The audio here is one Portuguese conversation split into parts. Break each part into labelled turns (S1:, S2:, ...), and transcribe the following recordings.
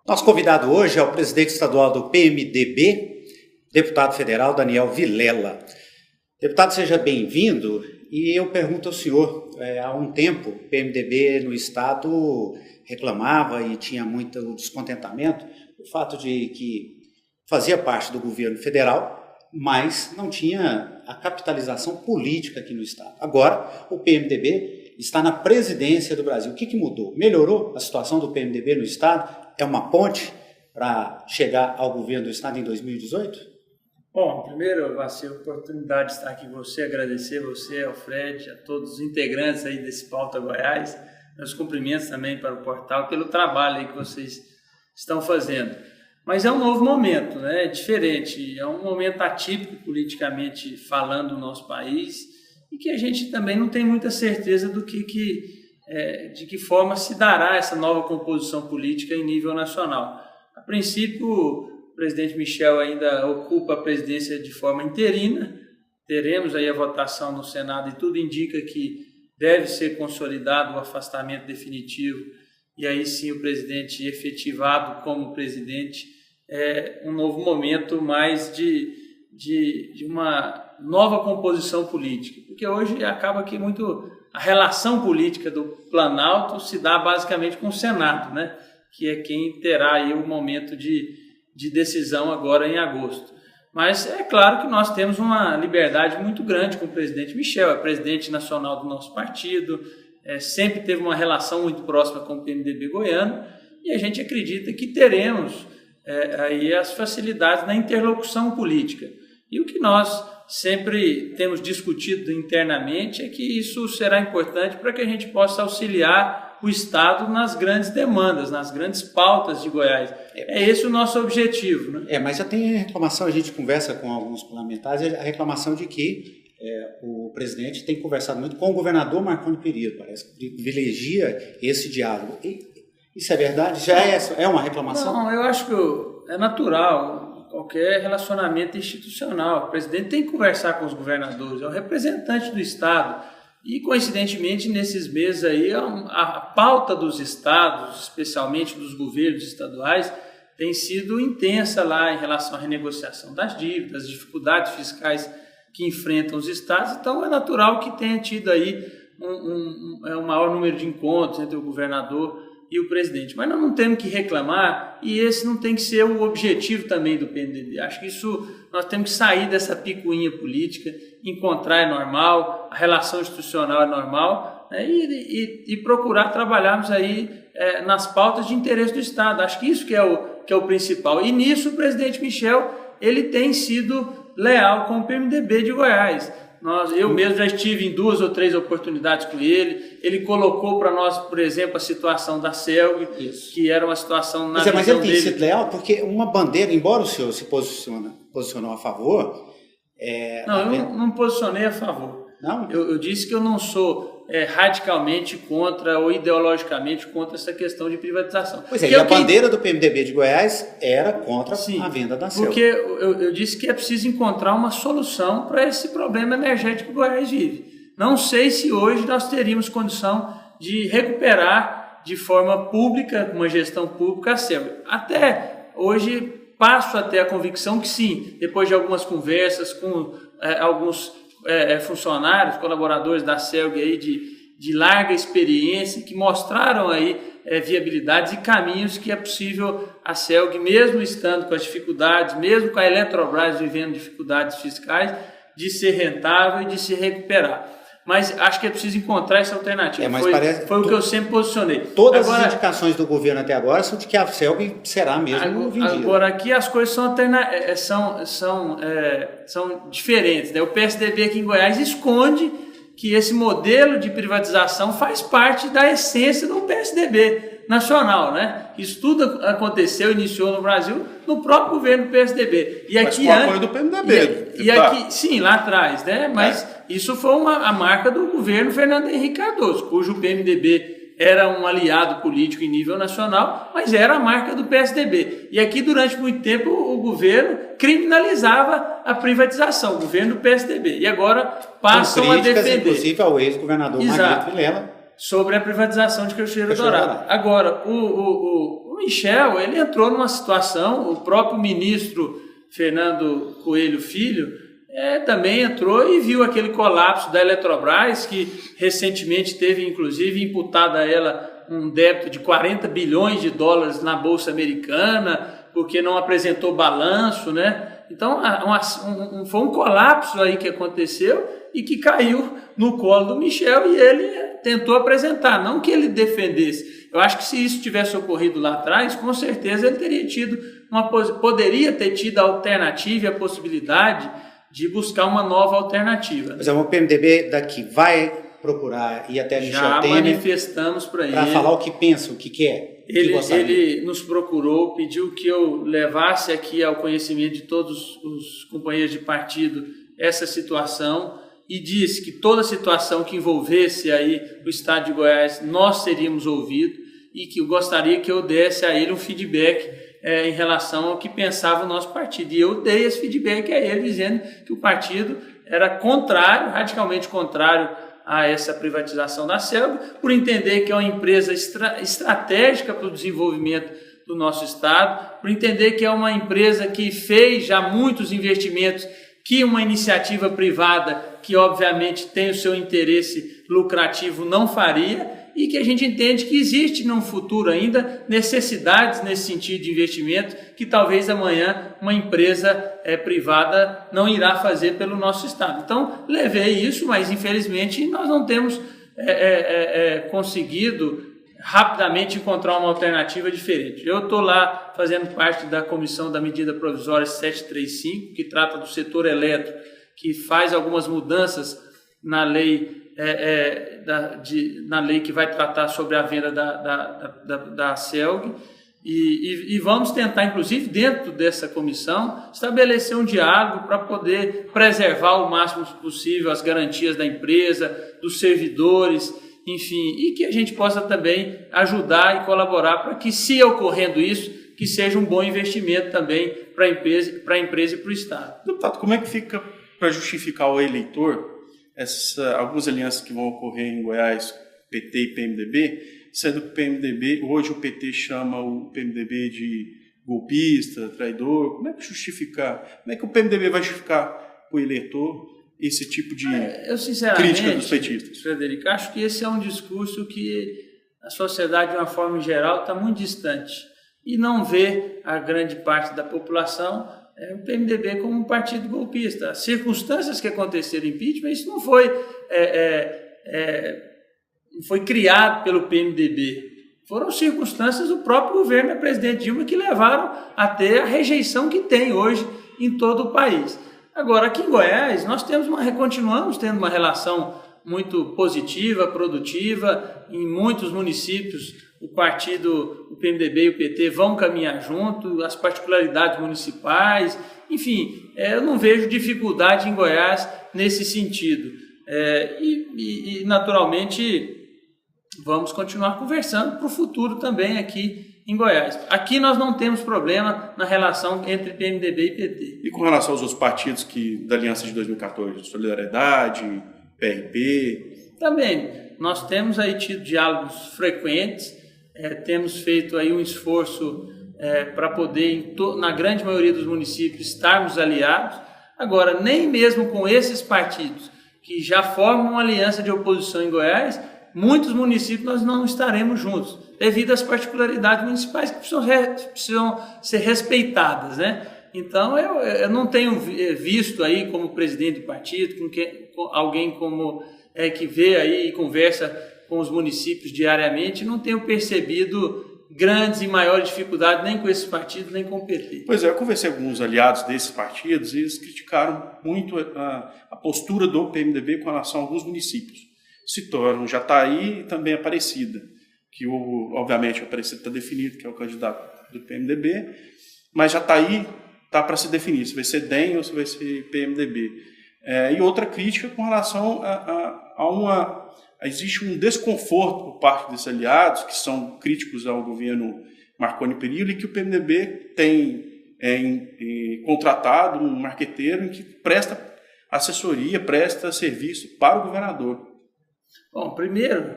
S1: Nosso convidado hoje é o presidente estadual do PMDB, deputado federal Daniel Vilela. Deputado, seja bem-vindo. E eu pergunto ao senhor, há um tempo o PMDB no estado reclamava e tinha muito descontentamento o fato de que fazia parte do governo federal, mas não tinha a capitalização política aqui no estado. Agora, o PMDB está na presidência do Brasil. O que mudou? Melhorou a situação do PMDB no estado? É uma ponte para chegar ao governo do estado em 2018?
S2: Bom, primeiro, Vacil, a oportunidade de estar aqui com você, agradecer você, Alfred, a todos os integrantes aí desse Pauta Goiás, meus cumprimentos também para o portal pelo trabalho aí que vocês estão fazendo. Mas é um novo momento, né? É diferente, é um momento atípico politicamente falando no nosso país e que a gente também não tem muita certeza do de que forma se dará essa nova composição política em nível nacional. A princípio, o presidente Michel ainda ocupa a presidência de forma interina, teremos aí a votação no Senado e tudo indica que deve ser consolidado o afastamento definitivo e aí sim o presidente efetivado como presidente, um novo momento mais de uma nova composição política, porque hoje acaba que muito a relação política do Planalto se dá basicamente com o Senado, né? Que é quem terá aí o momento de decisão agora em agosto. Mas é claro que nós temos uma liberdade muito grande com o presidente Michel, é presidente nacional do nosso partido, sempre teve uma relação muito próxima com o PMDB goiano e a gente acredita que teremos aí as facilidades na interlocução política. E o que nós sempre temos discutido internamente é que isso será importante para que a gente possa auxiliar o Estado nas grandes demandas, nas grandes pautas de Goiás. É esse o nosso objetivo, né?
S1: Mas já tem reclamação, a gente conversa com alguns parlamentares, a reclamação de que o presidente tem conversado muito com o governador Marconi Perillo, parece que privilegia esse diálogo. Isso é verdade? Já é uma reclamação?
S2: Não, eu acho que é natural. Qualquer relacionamento institucional. O presidente tem que conversar com os governadores, é o representante do Estado. E, coincidentemente, nesses meses aí, a pauta dos estados, especialmente dos governos estaduais, tem sido intensa lá em relação à renegociação das dívidas, as dificuldades fiscais que enfrentam os estados. Então, é natural que tenha tido aí um maior número de encontros entre o governador e o presidente. Mas nós não temos que reclamar e esse não tem que ser o objetivo também do PMDB. Acho que nós temos que sair dessa picuinha política, encontrar é normal, a relação institucional é normal, né, e procurar trabalharmos aí nas pautas de interesse do Estado. Acho que isso que é o principal. E nisso o presidente Michel ele tem sido leal com o PMDB de Goiás. Eu mesmo já estive em 2 ou 3 oportunidades com ele colocou para nós, por exemplo, a situação da CELG, que era uma situação na
S1: mas ele tem sido leal, porque uma bandeira, embora o senhor se posicionou a favor...
S2: Não, eu não me posicionei a favor.
S1: Não?
S2: Eu disse que eu não sou radicalmente contra ou ideologicamente contra essa questão de privatização.
S1: Pois é, e a bandeira do PMDB de Goiás era contra a venda da CELG.
S2: Porque eu disse que é preciso encontrar uma solução para esse problema energético que Goiás vive. Não sei se hoje nós teríamos condição de recuperar de forma pública, uma gestão pública, a CELG. Até hoje passo até a convicção que sim, depois de algumas conversas com alguns funcionários, colaboradores da CELG aí de larga experiência, que mostraram aí viabilidades e caminhos que é possível a CELG, mesmo estando com as dificuldades, mesmo com a Eletrobras vivendo dificuldades fiscais, de ser rentável e de se recuperar. Mas acho que é preciso encontrar essa alternativa. Foi o que eu sempre posicionei.
S1: Todas as indicações do governo até agora são de que a CELG será mesmo vendida.
S2: Agora aqui as coisas são diferentes, né? O PSDB aqui em Goiás esconde que esse modelo de privatização faz parte da essência do PSDB nacional, né? Isso tudo iniciou no Brasil, no próprio governo do PSDB.
S3: Mas com o apoio do PMDB.
S2: E aqui, sim, lá atrás, né? Mas isso foi a marca do governo Fernando Henrique Cardoso, cujo PMDB era um aliado político em nível nacional, mas era a marca do PSDB. E aqui, durante muito tempo, o governo criminalizava a privatização, o governo do PSDB. E agora passam a defender.
S1: Inclusive ao ex-governador Margarito Vilela.
S2: Sobre a privatização de Cachoeira Dourada. Agora, Michel, ele entrou numa situação, o próprio ministro Fernando Coelho Filho também entrou e viu aquele colapso da Eletrobras, que recentemente teve, inclusive, imputado a ela um débito de 40 bilhões de dólares na Bolsa Americana, porque não apresentou balanço, né? Então, foi um colapso aí que aconteceu e que caiu no colo do Michel, e ele tentou apresentar, não que ele defendesse. Eu acho que se isso tivesse ocorrido lá atrás, com certeza ele teria poderia ter tido a alternativa e a possibilidade de buscar uma nova alternativa.
S1: Mas o PMDB daqui vai procurar ir até Michel Temer. Já
S2: manifestamos para ele.
S1: Para falar o que pensa, o que quer.
S2: Ele nos procurou, pediu que eu levasse aqui ao conhecimento de todos os companheiros de partido essa situação, e disse que toda situação que envolvesse aí o estado de Goiás, nós seríamos ouvidos, e que eu gostaria que eu desse a ele um feedback em relação ao que pensava o nosso partido. E eu dei esse feedback a ele, dizendo que o partido era contrário, radicalmente contrário a essa privatização da CELG, por entender que é uma empresa estratégica para o desenvolvimento do nosso estado, por entender que é uma empresa que fez já muitos investimentos que uma iniciativa privada, que obviamente tem o seu interesse lucrativo, não faria, e que a gente entende que existe no futuro ainda necessidades nesse sentido de investimento que talvez amanhã uma empresa privada não irá fazer pelo nosso estado. Então, levei isso, mas infelizmente nós não temos conseguido rapidamente encontrar uma alternativa diferente. Eu estou lá fazendo parte da comissão da medida provisória 735, que trata do setor elétrico, que faz algumas mudanças na lei na lei que vai tratar sobre a venda da CELG, e vamos tentar, inclusive, dentro dessa comissão, estabelecer um diálogo para poder preservar o máximo possível as garantias da empresa, dos servidores, enfim, e que a gente possa também ajudar e colaborar para que, se ocorrendo isso, que seja um bom investimento também para a empresa e para o Estado.
S3: Deputado, como é que fica para justificar ao eleitor algumas alianças que vão ocorrer em Goiás, PT e PMDB, sendo que o PMDB, hoje o PT chama o PMDB de golpista, traidor? Como é que justificar? Como é que o PMDB vai justificar para o eleitor esse tipo de crítica dos petistas?
S2: Frederico, acho que esse é um discurso que a sociedade, de uma forma geral, está muito distante e não vê a grande parte da população o PMDB como um partido golpista. As circunstâncias que aconteceram em impeachment, isso não foi criado pelo PMDB. Foram circunstâncias do próprio governo da presidente Dilma que levaram até a rejeição que tem hoje em todo o país. Agora, aqui em Goiás, nós continuamos tendo uma relação muito positiva, produtiva. Em muitos municípios, o PMDB e o PT vão caminhar junto, as particularidades municipais, enfim, eu não vejo dificuldade em Goiás nesse sentido. E naturalmente, vamos continuar conversando para o futuro também aqui em Goiás. Aqui nós não temos problema na relação entre PMDB e PT.
S3: E com relação aos outros partidos da aliança de 2014, Solidariedade, PRP?
S2: Também, nós temos aí tido diálogos frequentes, temos feito aí um esforço para poder, na grande maioria dos municípios, estarmos aliados. Agora, nem mesmo com esses partidos que já formam uma aliança de oposição em Goiás, muitos municípios nós não estaremos juntos, devido às particularidades municipais que precisam ser respeitadas, né? Então, eu não tenho visto aí como presidente do partido, alguém como que vê aí e conversa com os municípios diariamente, não tenho percebido grandes e maiores dificuldades nem com esses partidos, nem com o PT.
S3: Pois é, eu conversei com alguns aliados desses partidos e eles criticaram muito a postura do PMDB com relação a alguns municípios. Citaram Jataí e também Aparecida, que obviamente o Aparecida está definido, que é o candidato do PMDB, mas Jataí está para se definir se vai ser DEM ou se vai ser PMDB. E outra crítica com relação existe um desconforto por parte desses aliados, que são críticos ao governo Marconi Perillo, e que o PMDB tem contratado um marqueteiro em que presta assessoria, presta serviço para o governador.
S2: Bom, primeiro,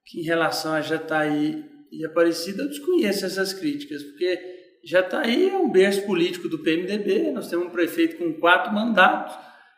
S2: que em relação a Jataí e Aparecida, eu desconheço essas críticas, porque Jataí é um berço político do PMDB, nós temos um prefeito com 4 mandatos,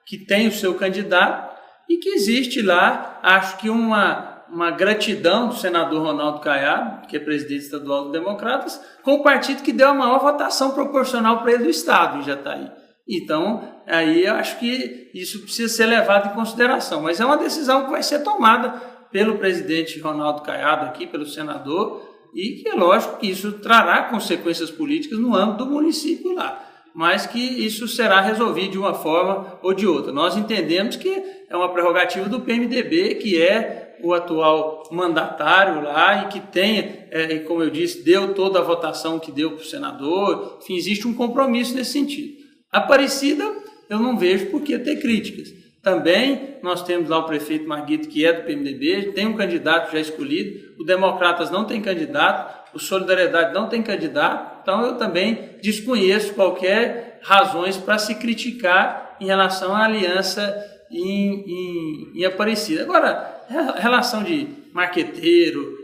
S2: que tem o seu candidato, e que existe lá, acho que uma gratidão do senador Ronaldo Caiado, que é presidente estadual dos Democratas, com o partido que deu a maior votação proporcional para ele do Estado, em Jataí. Então, aí eu acho que isso precisa ser levado em consideração, mas é uma decisão que vai ser tomada pelo presidente Ronaldo Caiado aqui, pelo senador, e que é lógico que isso trará consequências políticas no âmbito do município lá, mas que isso será resolvido de uma forma ou de outra. Nós entendemos que é uma prerrogativa do PMDB, que é o atual mandatário lá e que tem, como eu disse, deu toda a votação que deu para o senador, enfim, existe um compromisso nesse sentido. Aparecida, eu não vejo por que ter críticas. Também nós temos lá o prefeito Marguito, que é do PMDB, tem um candidato já escolhido, o Democratas não tem candidato, o Solidariedade não tem candidato, então eu também desconheço qualquer razões para se criticar em relação à aliança em Aparecida. Agora, a relação de marqueteiro,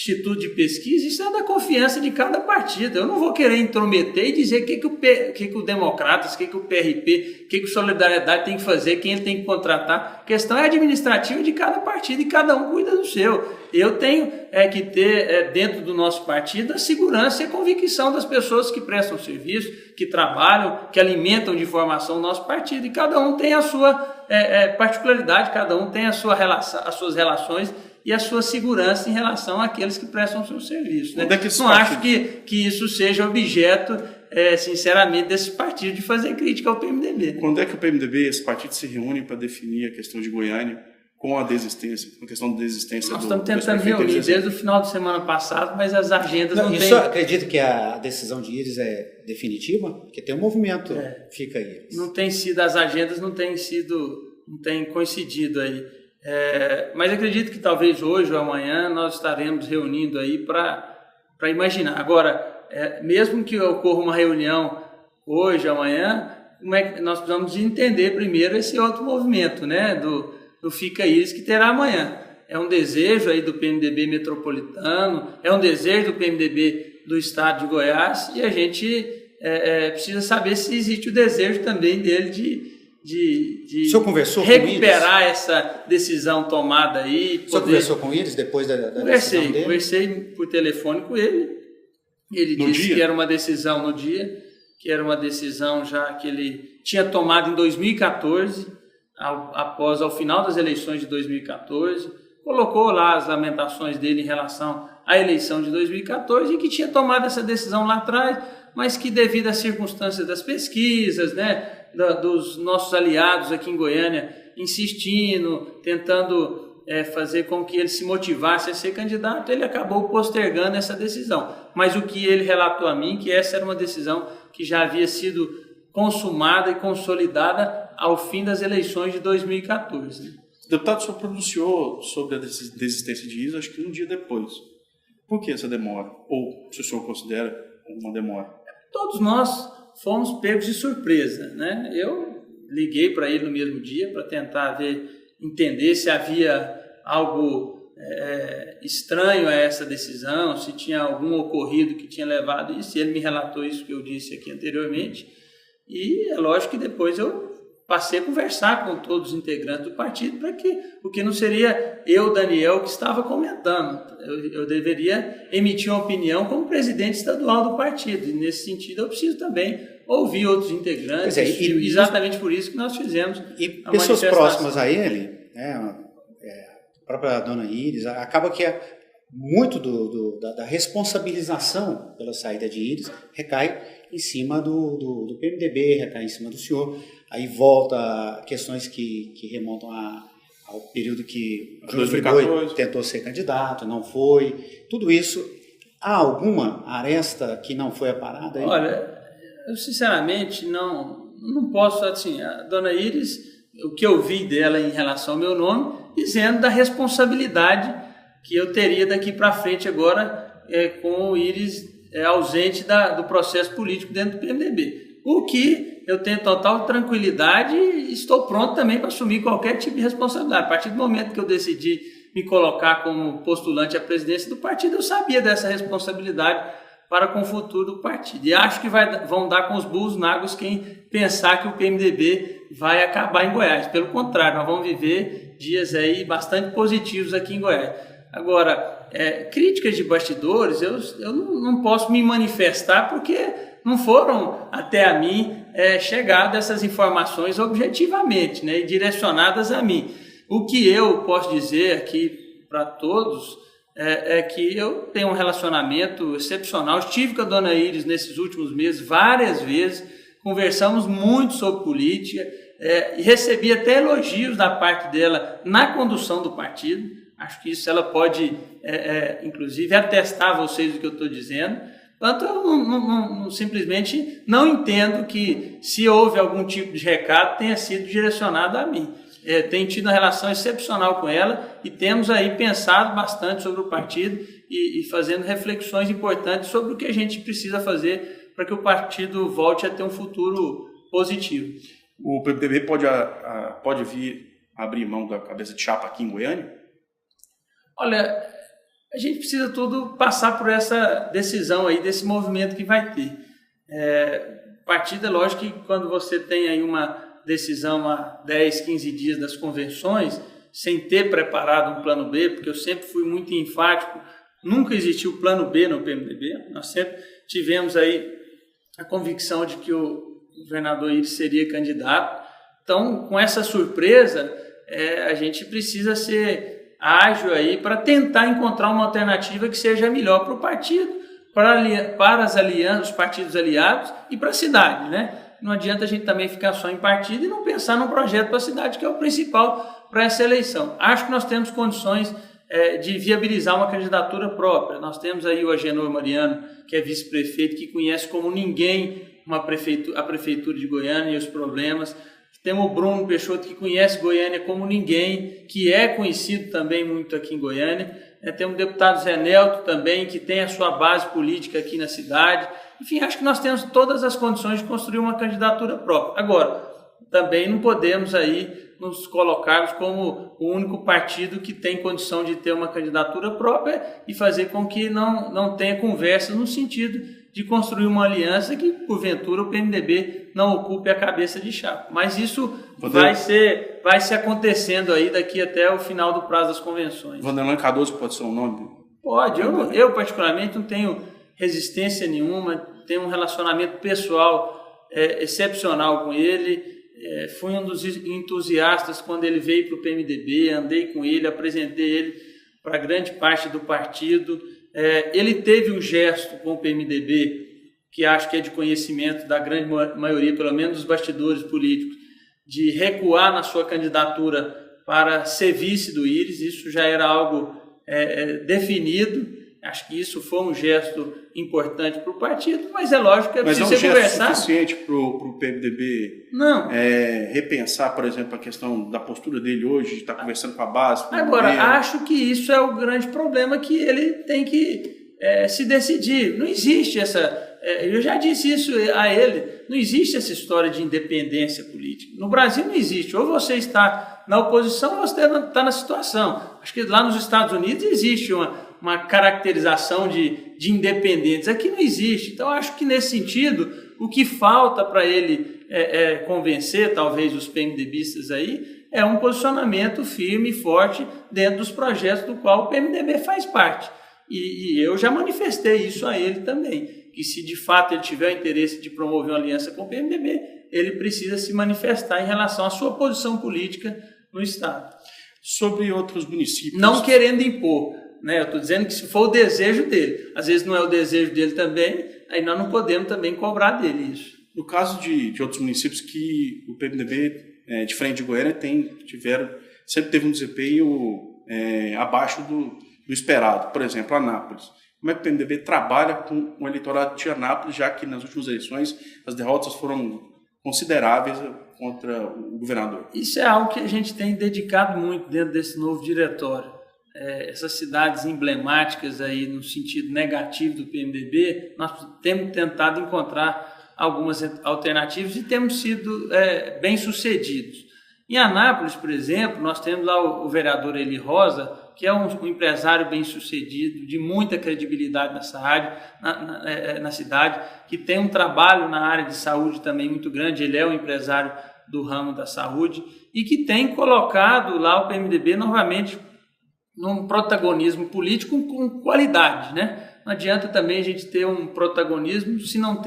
S2: instituto de pesquisa, isso é da confiança de cada partido. Eu não vou querer intrometer e dizer o que o Democratas, o que o PRP, o que o Solidariedade tem que fazer, quem ele tem que contratar. A questão é administrativa de cada partido e cada um cuida do seu. Eu tenho que ter dentro do nosso partido a segurança e a convicção das pessoas que prestam serviço, que trabalham, que alimentam de informação o nosso partido. E cada um tem a sua particularidade, cada um tem a sua relação, as suas relações e a sua segurança em relação àqueles que prestam o seu serviço. Né? Não acho que isso seja objeto, sinceramente, desse partido de fazer crítica ao PMDB.
S3: Quando é que o PMDB e esse partido se reúnem para definir a questão de Goiânia com a desistência, com a questão da desistência
S2: Nós estamos tentando reunir desde o final de semana passado, mas as agendas não tem...
S1: Isso acredita que a decisão de Íris é definitiva? Porque tem um movimento, fica aí.
S2: Não tem sido, as agendas não têm coincidido aí. Mas acredito que talvez hoje ou amanhã nós estaremos reunindo aí para imaginar. Agora, mesmo que ocorra uma reunião hoje, amanhã, como é que nós precisamos entender primeiro esse outro movimento, né, do Fica Íris, que terá amanhã. É um desejo aí do PMDB metropolitano, é um desejo do PMDB do estado de Goiás, e a gente precisa saber se existe o desejo também dele de
S1: o senhor conversou
S2: recuperar essa decisão tomada aí.
S1: O senhor conversou com eles depois da decisão dele?
S2: Conversei por telefone com ele. Ele disse que era uma decisão no dia, que era uma decisão já que ele tinha tomado em 2014, ao final das eleições de 2014, colocou lá as lamentações dele em relação à eleição de 2014 e que tinha tomado essa decisão lá atrás, mas que devido às circunstâncias das pesquisas, né, dos nossos aliados aqui em Goiânia insistindo, tentando fazer com que ele se motivasse a ser candidato, ele acabou postergando essa decisão. Mas o que ele relatou a mim, que essa era uma decisão que já havia sido consumada e consolidada ao fim das eleições de 2014.
S3: O deputado só pronunciou sobre a desistência de Íris, acho que um dia depois. Por que essa demora? Ou se o senhor considera uma demora?
S2: Todos nós fomos pegos de surpresa, né? Eu liguei para ele no mesmo dia para tentar entender se havia algo estranho a essa decisão, se tinha algum ocorrido que tinha levado isso. Ele me relatou isso que eu disse aqui anteriormente. E é lógico que depois eu passei a conversar com todos os integrantes do partido porque não seria eu, Daniel, que estava comentando. Eu deveria emitir uma opinião como presidente estadual do partido. E nesse sentido eu preciso também ouvir outros integrantes. Exatamente por isso que nós fizemos
S1: e pessoas próximas a ele, a própria dona Íris, acaba que muito da responsabilização pela saída de Íris recai em cima do PMDB, recai em cima do senhor. Aí volta questões que remontam ao período que Júlio Friboi tentou ser candidato, não foi. Tudo isso, há alguma aresta que não foi aparada aí?
S2: Olha, eu sinceramente não posso, assim, a dona Íris, o que eu vi dela em relação ao meu nome, dizendo da responsabilidade que eu teria daqui para frente agora com o Íris ausente do processo político dentro do PMDB. O que eu tenho total tranquilidade e estou pronto também para assumir qualquer tipo de responsabilidade. A partir do momento que eu decidi me colocar como postulante à presidência do partido, eu sabia dessa responsabilidade para com o futuro do partido. E acho que vão dar com os burros na água quem pensar que o PMDB vai acabar em Goiás. Pelo contrário, nós vamos viver dias aí bastante positivos aqui em Goiás. Agora, críticas de bastidores, eu não posso me manifestar porque não foram até a mim chegadas essas informações objetivamente, né, e direcionadas a mim. O que eu posso dizer aqui para todos é que eu tenho um relacionamento excepcional. Estive com a dona Iris nesses últimos meses várias vezes, conversamos muito sobre política e recebi até elogios da parte dela na condução do partido. Acho que isso ela pode, inclusive, atestar a vocês do que eu estou dizendo. Portanto, eu simplesmente não entendo que, se houve algum tipo de recado, tenha sido direcionado a mim. Tenho tido uma relação excepcional com ela e temos aí pensado bastante sobre o partido e fazendo reflexões importantes sobre o que a gente precisa fazer para que o partido volte a ter um futuro positivo.
S3: O PMDB pode vir abrir mão da cabeça de chapa aqui em Goiânia?
S2: Olha, a gente precisa tudo passar por essa decisão aí, desse movimento que vai ter. Partido, é lógico que quando você tem aí uma decisão há 10, 15 dias das convenções, sem ter preparado um plano B, porque eu sempre fui muito enfático, nunca existiu plano B no PMDB, nós sempre tivemos aí a convicção de que o governador Iris seria candidato. Então, com essa surpresa, a gente precisa ser ágil aí para tentar encontrar uma alternativa que seja melhor para o partido, para as alianças, os partidos aliados e para a cidade, né? Não adianta a gente também ficar só em partido e não pensar num projeto para a cidade, que é o principal para essa eleição. Acho que nós temos condições de viabilizar uma candidatura própria. Nós temos aí o Agenor Mariano, que é vice-prefeito, que conhece como ninguém a prefeitura de Goiânia e os problemas. Temos o Bruno Peixoto, que conhece Goiânia como ninguém, que é conhecido também muito aqui em Goiânia. Temos o deputado Zé Nelto também, que tem a sua base política aqui na cidade. Enfim, acho que nós temos todas as condições de construir uma candidatura própria. Agora, também não podemos aí nos colocarmos como o único partido que tem condição de ter uma candidatura própria e fazer com que não tenha conversa no sentido de construir uma aliança que, porventura, o PMDB não ocupe a cabeça de chapa. Mas isso vai se acontecendo aí daqui até o final do prazo das convenções.
S3: Vanderlan Cardoso pode ser um nome?
S2: Pode. Eu particularmente, não tenho resistência nenhuma, tenho um relacionamento pessoal excepcional com ele. Fui um dos entusiastas quando ele veio para o PMDB, andei com ele, apresentei ele para grande parte do partido. Ele teve um gesto com o PMDB, que acho que é de conhecimento da grande maioria, pelo menos dos bastidores políticos, de recuar na sua candidatura para ser vice do Iris. Isso já era algo definido. Acho que isso foi um gesto importante para o partido, mas é lógico que
S3: precisa
S2: conversar.
S3: Mas é um gesto suficiente para o PMDB repensar, por exemplo, a questão da postura dele hoje, de estar conversando com a base?
S2: Agora, acho que isso é o grande problema que ele tem que se decidir. Não existe essa... eu já disse isso a ele, não existe essa história de independência política. No Brasil não existe. Ou você está na oposição ou você está na situação. Acho que lá nos Estados Unidos existe uma caracterização de independentes. Aqui não existe. Então, acho que nesse sentido, o que falta para ele convencer, talvez, os PMDBistas aí, é um posicionamento firme e forte dentro dos projetos do qual o PMDB faz parte. E eu já manifestei isso a ele também, que se de fato ele tiver o interesse de promover uma aliança com o PMDB, ele precisa se manifestar em relação à sua posição política no Estado.
S3: Sobre outros municípios...
S2: Não querendo impor, né? Eu estou dizendo que se for o desejo dele, às vezes não é o desejo dele também, aí nós não podemos também cobrar dele isso.
S3: No caso de outros municípios que o PMDB, diferente de Goiânia, sempre teve um desempenho abaixo do esperado. Por exemplo, Anápolis. Como é que o PMDB trabalha com o eleitorado de Anápolis, já que nas últimas eleições as derrotas foram consideráveis contra o governador?
S2: Isso é algo que a gente tem dedicado muito dentro desse novo diretório. Essas cidades emblemáticas aí no sentido negativo do PMDB, nós temos tentado encontrar algumas alternativas e temos sido bem-sucedidos. Em Anápolis, por exemplo, nós temos lá o vereador Eli Rosa, que é um empresário bem-sucedido, de muita credibilidade nessa área, na cidade, que tem um trabalho na área de saúde também muito grande, ele é um empresário do ramo da saúde e que tem colocado lá o PMDB novamente num protagonismo político com qualidade, né? Não adianta também a gente ter um protagonismo se não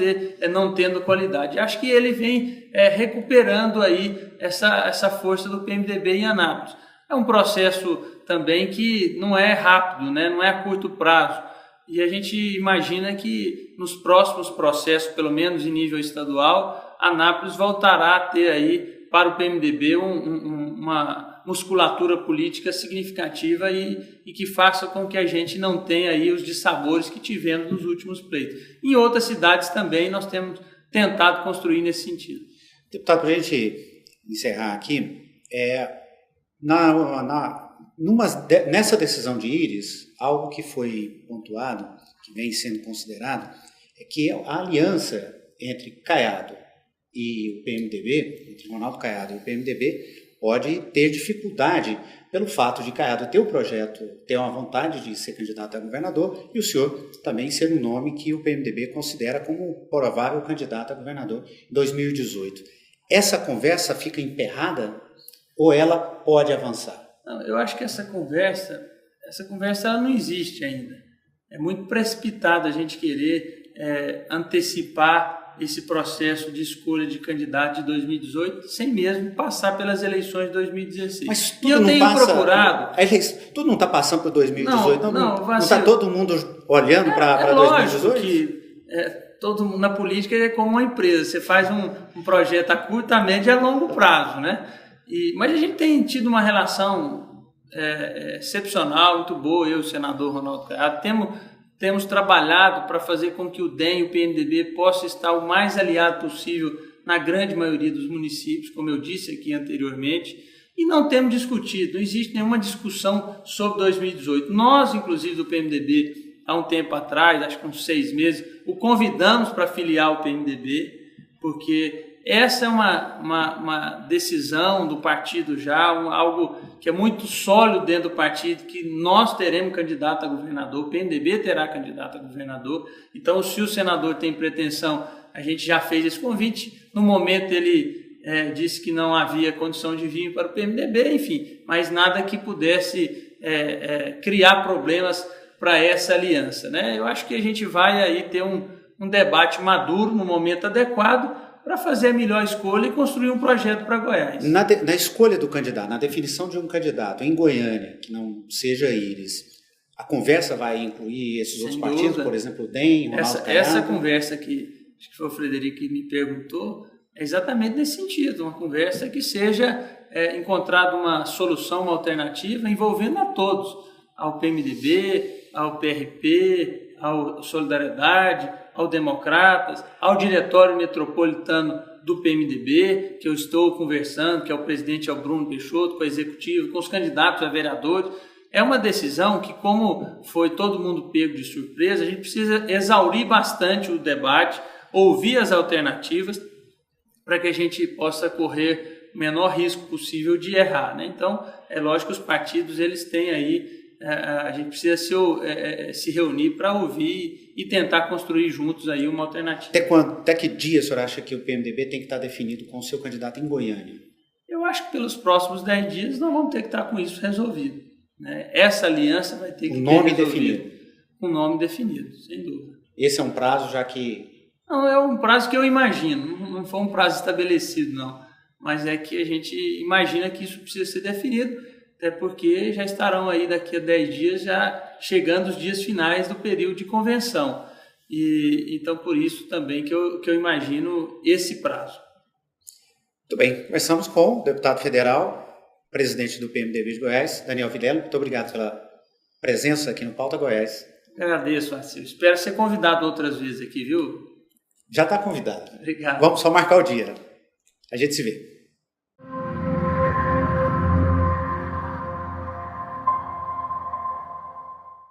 S2: tendo qualidade. Acho que ele vem recuperando aí essa força do PMDB em Anápolis. É um processo também que não é rápido, né? Não é a curto prazo. E a gente imagina que nos próximos processos, pelo menos em nível estadual, Anápolis voltará a ter aí para o PMDB uma musculatura política significativa e que faça com que a gente não tenha aí os dissabores que tivemos nos últimos pleitos. Em outras cidades também nós temos tentado construir nesse sentido.
S1: Deputado, para a gente encerrar aqui, nessa decisão de Íris, algo que foi pontuado, que vem sendo considerado, é que a aliança entre Caiado e o PMDB, entre Ronaldo Caiado e o PMDB, pode ter dificuldade pelo fato de Caiado ter o projeto, ter uma vontade de ser candidato a governador e o senhor também ser um nome que o PMDB considera como provável candidato a governador em 2018. Essa conversa fica emperrada ou ela pode avançar?
S2: Não, eu acho que essa conversa ela não existe ainda. É muito precipitado a gente querer antecipar esse processo de escolha de candidato de 2018 sem mesmo passar pelas eleições de 2016.
S1: Mas tudo eu tenho procurado... Tudo não está passando por 2018? Não está todo mundo olhando para 2018?
S2: Lógico que todo mundo na política é como uma empresa. Você faz um projeto a curto, a médio e a longo prazo, né? Mas a gente tem tido uma relação excepcional, muito boa, eu e o senador Ronaldo Caiado, temos trabalhado para fazer com que o DEM e o PMDB possam estar o mais aliado possível na grande maioria dos municípios, como eu disse aqui anteriormente, e não temos discutido, não existe nenhuma discussão sobre 2018. Nós, inclusive, do PMDB, há um tempo atrás, acho que uns 6 meses, o convidamos para filiar ao PMDB, porque essa é uma decisão do partido já, algo que é muito sólido dentro do partido, que nós teremos candidato a governador, o PMDB terá candidato a governador. Então, se o senador tem pretensão, a gente já fez esse convite. No momento ele disse que não havia condição de vir para o PMDB, enfim, mas nada que pudesse criar problemas para essa aliança, né? Eu acho que a gente vai aí ter um debate maduro no momento adequado para fazer a melhor escolha e construir um projeto para Goiás.
S1: Na escolha do candidato, na definição de um candidato em Goiânia, que não seja Íris, a conversa vai incluir esses outros partidos, por exemplo, o DEM, Ronaldo Caiado?
S2: Essa conversa que acho que foi o Frederico que me perguntou, é exatamente nesse sentido, uma conversa que seja encontrada uma solução, uma alternativa, envolvendo a todos, ao PMDB, ao PRP, ao Solidariedade, ao Democratas, ao Diretório Metropolitano do PMDB, que eu estou conversando, que é o presidente é o Bruno Peixoto, com a executiva, com os candidatos a vereadores. É uma decisão que, como foi todo mundo pego de surpresa, a gente precisa exaurir bastante o debate, ouvir as alternativas, para que a gente possa correr o menor risco possível de errar, né? Então, é lógico que os partidos eles têm aí, a gente precisa se reunir para ouvir e tentar construir juntos aí uma alternativa.
S1: Até que dia o senhor acha que o PMDB tem que estar definido com o seu candidato em Goiânia?
S2: Eu acho que pelos próximos 10 dias nós vamos ter que estar com isso resolvido, né? Essa aliança vai ter que ter
S1: nome definido.
S2: Um nome definido, sem dúvida.
S1: Esse é um prazo já que...
S2: Não, é um prazo que eu imagino, não foi um prazo estabelecido não, mas é que a gente imagina que isso precisa ser definido, até porque já estarão aí daqui a 10 dias já chegando os dias finais do período de convenção. E então por isso também que eu imagino esse prazo.
S1: Muito bem, conversamos com o deputado federal, presidente do PMDB de Goiás, Daniel Vilela. Muito obrigado pela presença aqui no Pauta Goiás.
S2: Agradeço, Marcelo. Espero ser convidado outras vezes aqui, viu?
S1: Já está convidado.
S2: Obrigado.
S1: Vamos só marcar o dia. A gente se vê.